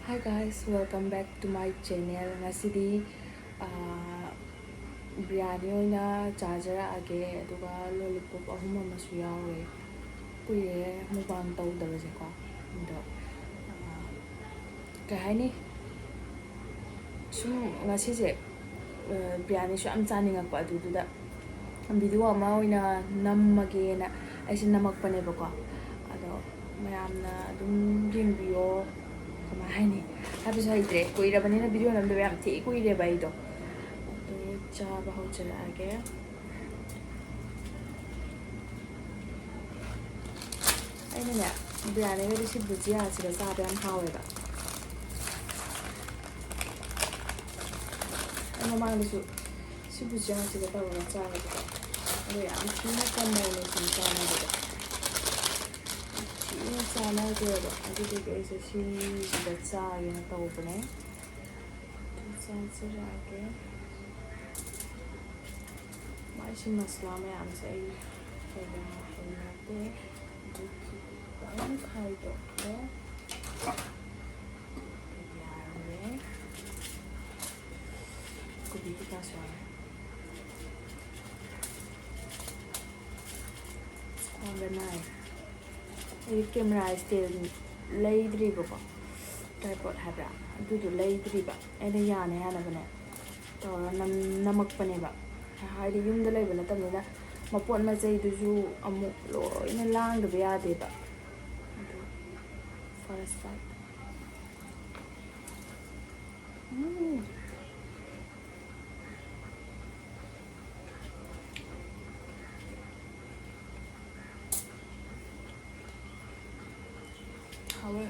Hi guys, welcome back to my channel. Ngasidi biryani oina chajarage aduga lollipop ahum amasu yawe. Kuire mukbang tawdabase ko. Ado kay haini sum ngasise biryani su am chaningakpa adududa video ama oina nammage na aisi namakpane bako. Ado mayamna dum yengbiyo kama haini habisu haitre kuirabani video nambe yam thi kuire baido. Chaba hauchalage aina biryani ga si bhujia asira chaba yam haweba aina mangdasu si bhujia asira tawra chaba ko ado yam thina kamane sin chana de thina chana de ado adu de ese si da cha yana tawbane chanchirage Isi masala mayam se ai kaya hinate duki bang khai dokte biryani kubi kita suara squanda nai ai camera still laidri bako tripod habra adudu laidri ba ai yana yana bane to namak pane ba haidi yumda laiba natamina mapot macaidusu amuk loina langdaba yadeba adu first bite hawe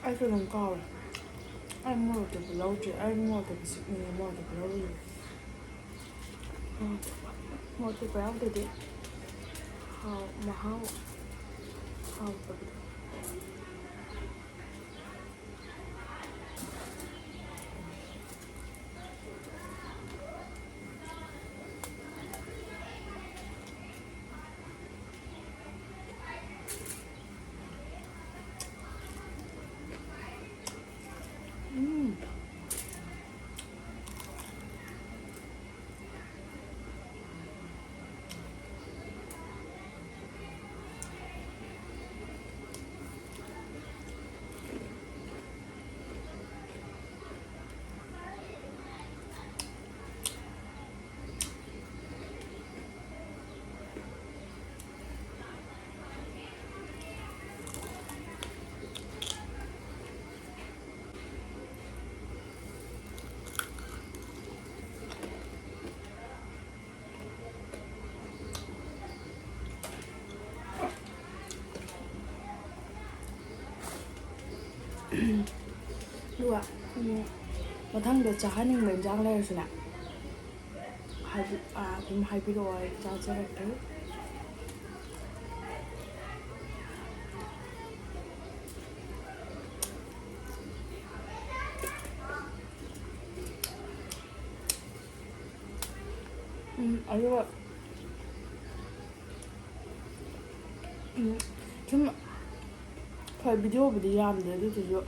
ai phải lòng cao rồi anh mua được lâu chứ anh mua được sự người mua được lâu rồi mua được lâu thì đi hao mà hao hao được Dua, mathangda chahaning menjang lairusuna dum haibiro ai chajarakte ayo 좀 ꯍꯣꯏ ꯚꯤꯗꯤꯑꯣꯕꯨꯗꯤ ꯌꯥꯝꯗꯦ ꯑꯗꯨꯗꯨꯁꯨ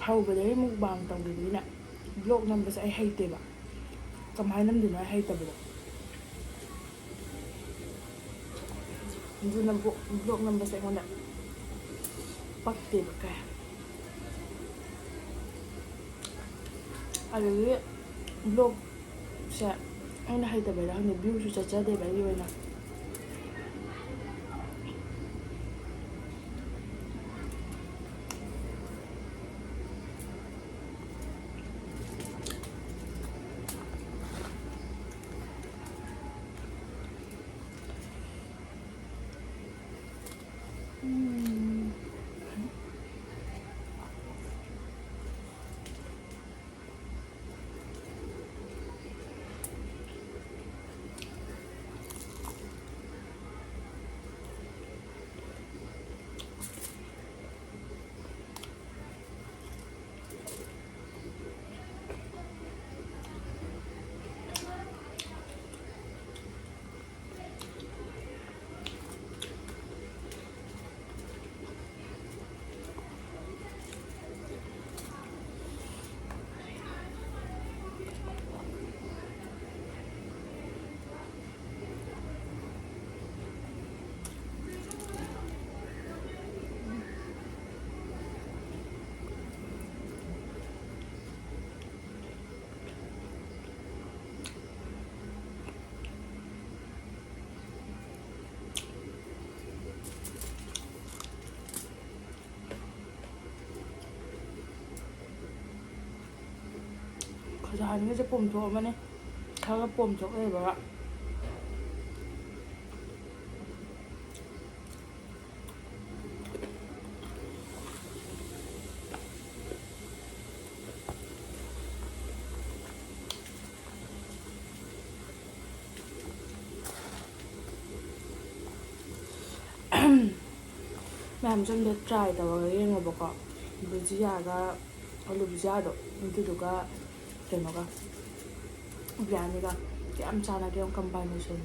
ꯍꯧꯕꯗꯒꯤ mukbang ꯇꯧꯈꯤꯕꯅꯤꯅ block ꯅꯝꯕꯁꯦ ꯑꯩ ꯍꯩꯇꯦꯕ ꯀꯃꯥꯏꯅ ꯅꯝꯗꯣꯏꯅꯣ ꯑꯩ ꯍꯩꯇꯕꯗꯣ ꯑꯗꯨꯅ block ꯅꯝꯕꯁꯦ ꯑꯩꯉꯣꯟꯗ ꯄꯛꯇꯦꯕ ꯀꯌꯥ ꯑꯗꯨꯗꯒꯤ ꯕ꯭ꯂꯣꯛꯁꯦ ꯑꯩꯅ ꯍꯩꯇꯕꯩꯔ ꯈꯪꯗꯦ ꯚ꯭ꯌꯨꯁꯨ ꯆꯠꯆꯗꯦꯕ ꯑꯩꯒꯤ ꯑꯣꯏꯅ ꯅꯍꯥꯟꯒꯩꯁꯦ ꯄꯣꯝꯊꯣꯛꯑꯝꯃꯅꯤ ꯈꯔ ꯄꯣꯝꯊꯣꯛ ꯂꯩꯕꯒ ꯃꯌꯥꯝꯁꯨ ꯑꯝꯇ ꯇ꯭ꯔꯥꯏ ꯇꯧꯔꯒ ꯌꯦꯡꯉꯣꯕꯀꯣ ꯕꯨꯖꯤꯌꯥꯒ ꯑꯂꯨ ꯕꯨꯖꯤꯌꯥꯗꯣ ꯑꯗꯨꯗꯨꯒ ꯀꯩꯅꯣꯒ ꯕꯤꯔꯌꯥꯅꯤꯒ ꯌꯥꯝ ꯆꯥꯟꯅꯒꯦ ꯀꯝꯕꯥꯏꯅꯦꯁꯟ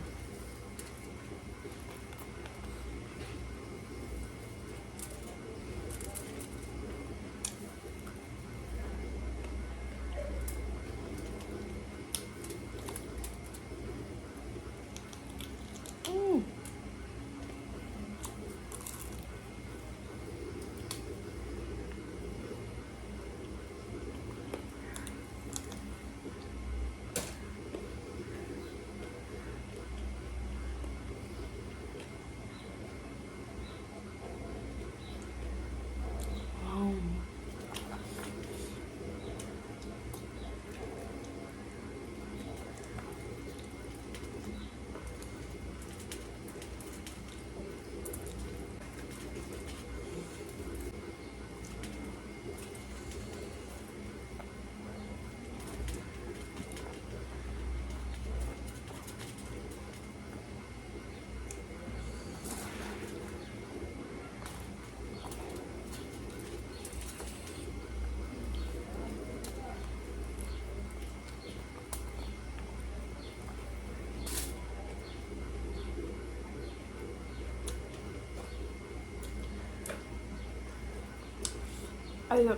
ꯑꯩꯗꯣ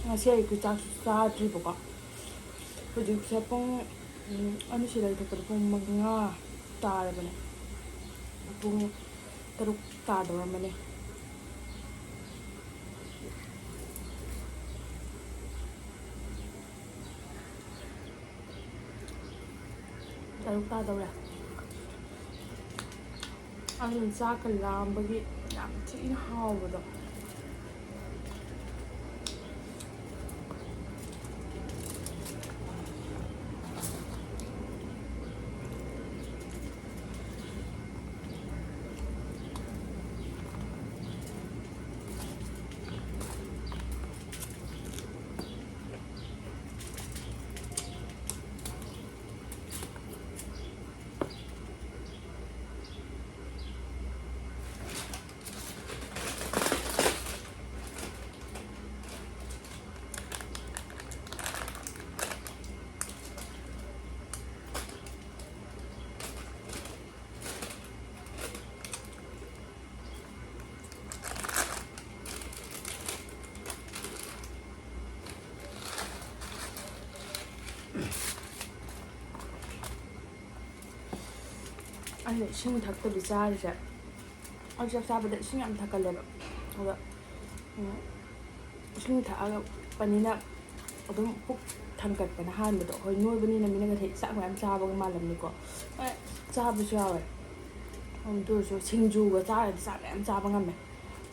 ꯉꯁꯤ ꯑꯌꯨꯛꯀꯤ ꯆꯥꯛꯁꯨ ꯆꯥꯗ꯭ꯔꯤꯕꯀꯣ ꯍꯧꯖꯤꯛꯁꯦ ꯄꯨꯡ ꯑꯩꯅ ꯁꯤꯗ ꯊꯣꯛꯄꯗ ꯄꯨꯡ 5 ꯇꯥꯔꯕꯅꯦ ꯄꯨꯡ 6 ꯇꯥꯗꯧꯔꯝꯃꯅꯤ ꯇꯥꯗꯧꯔꯦ ꯑꯩꯅ ꯆꯥꯛꯀ ꯂꯥꯝꯕꯒꯤ ꯌꯥꯝ ꯊꯤꯅ ꯍꯥꯎꯕꯗꯣ ꯑꯩꯅ ꯏꯁꯤꯡ ꯊꯛꯇꯕꯤ ꯆꯥꯔꯤꯁꯦ ꯑꯩ ꯆꯥꯛ ꯆꯥꯕꯗ ꯏꯁꯤꯡ ꯌꯥꯝ ꯊꯛꯀꯜꯂꯦꯕ ꯑꯗꯨꯒ ꯏꯁꯤꯡ ꯊꯛꯑꯒꯄꯅꯤꯅ ꯑꯗꯨꯝ ꯄꯨꯛ ꯊꯟꯒꯠꯄꯅ ꯍꯥꯟꯕꯗꯣ ꯍꯣꯏ ꯅꯣꯏꯕꯅꯤꯅ ꯃꯤꯅꯒ ꯆꯥꯛ ꯃꯌꯥꯝ ꯆꯥꯕꯒ ꯃꯥꯜꯂꯝꯅꯤꯀꯣ ꯍꯣꯏ ꯆꯥꯕꯁꯨ ꯌꯥꯎꯋꯦ ꯑꯗꯨ ꯑꯣꯏꯔꯁꯨ ꯁꯤꯡꯖꯨꯒ ꯆꯥꯔꯗꯤ ꯆꯥꯛ ꯃꯌꯥꯝ ꯆꯥꯕ ꯉꯝꯃꯦ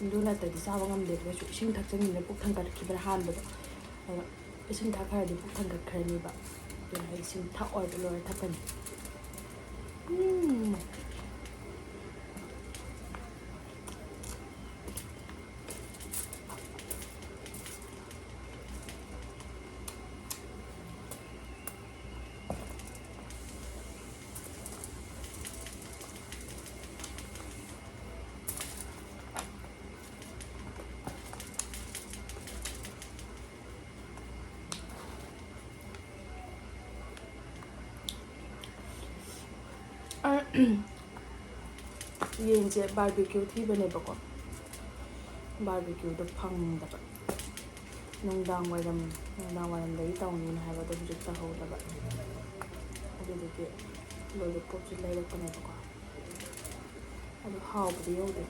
ꯑꯗꯨ ꯅꯠꯇ꯭ꯔꯗꯤ ꯆꯥꯕ ꯉꯝꯗꯦꯕ ꯀꯩꯁꯨ ꯏꯁꯤꯡ ꯊꯛꯆꯟꯕꯅꯤꯅ ꯄꯨꯛ ꯊꯟꯒꯠꯈꯤꯕꯅ ꯍꯥꯟꯕꯗꯣ ꯑꯗꯣ ꯏꯁꯤꯡ ꯊꯛꯈ꯭ꯔꯗꯤ ꯄꯨꯛ ꯊꯟꯒꯠꯈ꯭ꯔꯅꯤꯕ ꯑꯗꯨꯅ ꯑꯩ ꯏꯁꯤꯡ ꯊꯛꯑꯣꯏꯕ ꯂꯣꯏꯔ ꯊꯛꯀꯅꯤ ꯌꯦꯟꯁꯦ ꯕꯥꯔꯕꯤꯀ꯭ꯌꯨ ꯊꯤꯕꯅꯦꯕꯀꯣ ꯕꯥꯔꯕꯤꯀ꯭ꯌꯨꯗꯣ ꯐꯪꯗꯕ ꯅꯨꯡꯗꯥꯡ ꯋꯥꯏꯔꯝꯗꯒꯤ ꯇꯧꯅꯤꯅ ꯍꯥꯏꯕꯗꯣ ꯍꯧꯖꯤꯛ ꯇꯧꯍꯧꯗꯕ ꯑꯗꯨꯗꯒꯤ ꯂꯣꯂꯤꯄꯣꯞꯁꯨ ꯂꯩꯔꯛꯄꯅꯦꯕꯀꯣ ꯑꯗꯨ ꯍꯥꯎꯕꯗꯤ ꯌꯧꯗꯦ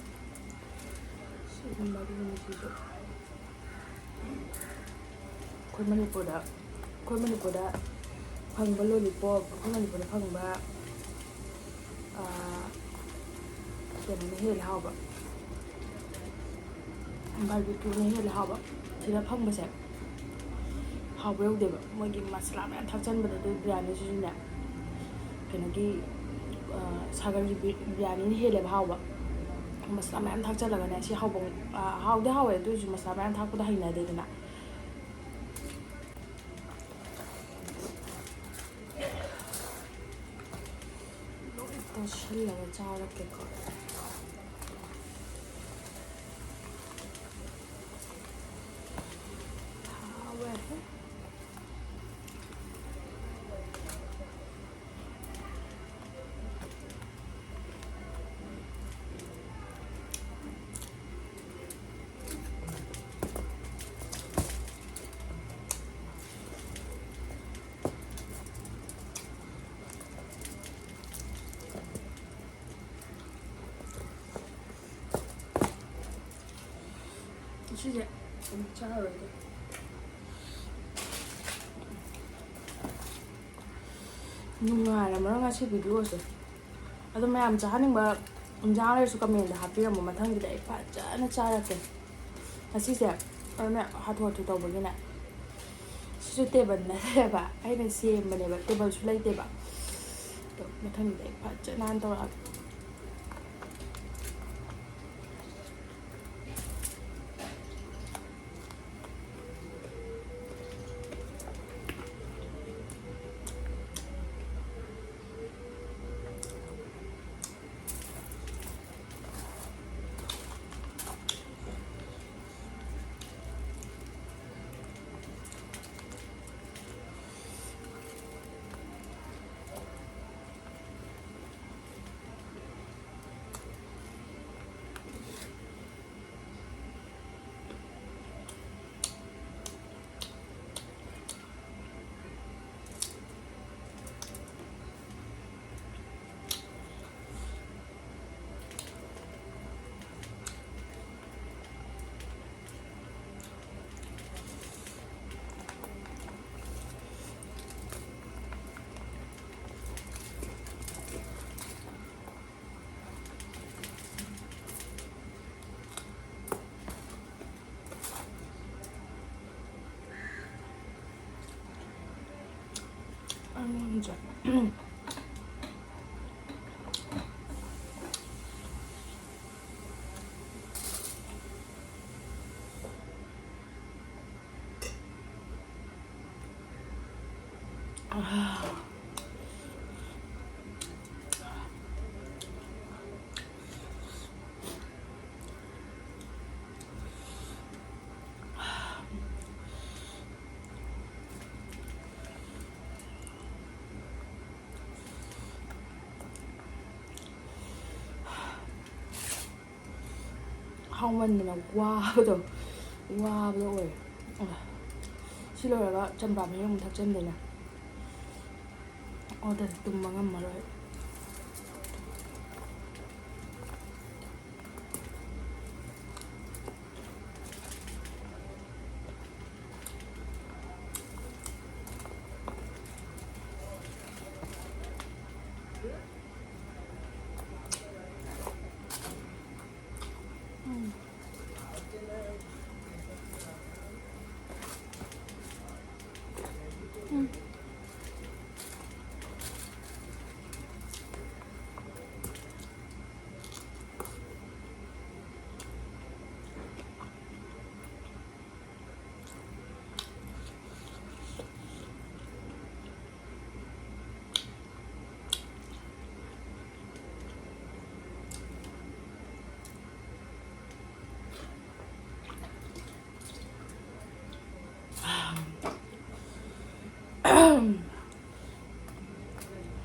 ꯁꯤꯒꯤ ꯃꯔꯨꯁꯤꯁꯨ ꯑꯩꯈꯣꯏ ꯃꯅꯤꯄꯨꯔꯗ ꯐꯪꯕ ꯂꯣꯂꯤꯄꯣꯞ ꯑꯩꯈꯣꯏ ꯃꯅꯤꯄꯨꯔꯗ ꯐꯪꯕ ꯀꯩꯅꯣꯅ ꯍꯦꯜꯂꯦ ꯍꯥꯎꯕ ꯕꯥꯔꯕꯤꯀ꯭ꯌꯨꯅ ꯍꯦꯜꯂꯦ ꯍꯥꯎꯕ ꯁꯤꯗ ꯐꯪꯕꯁꯦ ꯍꯥꯎꯕ ꯌꯧꯗꯦꯕ ꯃꯣꯏꯒꯤ ꯃꯁꯂꯥ ꯃꯌꯥꯝ ꯊꯥꯛꯆꯟꯕꯗ ꯑꯗꯨ ꯕꯤꯔꯌꯥꯅꯤꯁꯤꯁꯨꯅꯦ ꯀꯩꯅꯣꯒꯤ ꯁꯥꯒꯔꯒꯤ ꯕꯤꯔꯌꯥꯅꯤꯅ ꯍꯦꯜꯂꯦꯕ ꯍꯥꯎꯕ ꯃꯁꯂꯥ ꯃꯌꯥꯝ ꯊꯥꯛꯆꯜꯂꯒꯅꯦ ꯁꯤ ꯍꯥꯎꯕ ꯍꯥꯎꯗꯤ ꯍꯥꯎꯋꯦ ꯑꯗꯨꯑꯣꯏꯁꯨ ꯃꯁꯂꯥ ꯃꯌꯥꯝ ꯊꯥꯛꯄꯗ ꯍꯩꯅꯗꯦꯗꯅ ꯂꯣꯏ ꯇꯣꯠꯁꯤꯜꯂꯒ ꯆꯥꯔꯛꯀꯦꯀꯣ ꯍꯥꯎꯋꯦ ꯁꯤꯁꯦ ꯆꯥꯔꯔꯣꯏꯒꯦ ꯅꯨꯡꯉꯥꯏꯔꯝꯃꯔꯣꯏ ꯉꯁꯤ ꯚꯤꯗꯤꯑꯣꯁꯦ ꯑꯗꯣ ꯃꯌꯥꯝ ꯆꯥꯍꯟꯅꯤꯡꯕ ꯏꯟꯖꯥꯡ ꯂꯩꯔꯁꯨ ꯀꯃꯦꯟꯗ ꯍꯥꯞꯄꯤꯔꯝꯃꯣ ꯃꯊꯪꯒꯤꯗ ꯑꯩ ꯐꯖꯅ ꯆꯥꯔꯛꯀꯦ ꯉꯁꯤꯁꯦ ꯑꯗꯨꯅ ꯍꯥꯊꯨ ꯍꯥꯊꯨ ꯇꯧꯕꯒꯤꯅꯦ ꯁꯤꯁꯨ ꯇꯦꯕꯜ ꯅꯠꯇꯦꯕ ꯑꯩꯅ ꯁꯦꯝꯕꯅꯦꯕ ꯇꯦꯕꯜꯁꯨ ꯂꯩꯇꯦꯕ ꯑꯗꯣ ꯃꯊꯪꯒꯤꯗ ꯑꯩ ꯐꯖꯅ ꯇꯧꯔꯛꯑꯒꯦ 이제 하우만이나 와도 어려워요. 실로라가 전밤에 형 닥쳤는데 어제 뚱망한 말을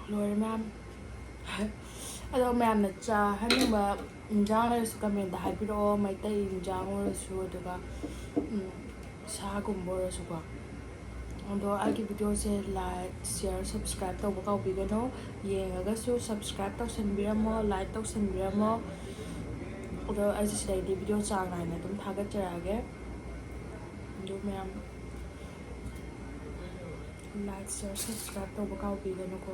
loire ma'am. ꯑꯗꯣ ꯃꯌꯥꯝꯅ ꯆꯥꯍꯟꯅꯤꯡꯕ ꯏꯟꯖꯥꯡ ꯂꯩꯔꯁꯨ ꯀꯃꯦꯟꯇ ꯍꯥꯏꯕꯤꯔꯛꯑꯣ ꯃꯩꯇꯩ ꯏꯟꯖꯥꯡ ꯑꯣꯏꯔꯁꯨ ꯑꯗꯨꯒ ꯁꯥꯒꯨꯝꯕ ꯑꯣꯏꯔꯁꯨꯀꯣ ꯑꯗꯣ ꯑꯩꯒꯤ ꯚꯤꯗꯤꯑꯣꯁꯦ ꯂꯥꯏꯛ ꯁꯤꯌꯔ ꯁꯕꯁꯀ꯭ꯔꯥꯏꯕ ꯇꯧꯕ ꯀꯥꯎꯕꯤꯒꯅꯨ ꯌꯦꯡꯉꯒꯁꯨ ꯁꯕꯁꯀ꯭ꯔꯥꯏꯕ ꯇꯧꯁꯟꯕꯤꯔꯝꯃꯣ ꯂꯥꯏꯛ ꯇꯧꯁꯟꯕꯤꯔꯝꯃꯣ ꯑꯗꯣ ꯑꯩꯁꯦ ꯁꯤꯗꯩꯗꯤ ꯚꯤꯗꯤꯑꯣ ꯆꯥꯡ ꯅꯥꯏꯅ ꯑꯗꯨꯝ ꯊꯥꯒꯠꯆꯔꯛꯑꯒꯦ ꯑꯗꯨ ꯃꯌꯥꯝ ꯂꯥꯏꯛ ꯁꯤꯌꯔ ꯁꯕꯁꯀ꯭ꯔꯥꯏꯕ ꯇꯧꯕ ꯀꯥꯎꯕꯤꯒꯅꯨꯀꯣ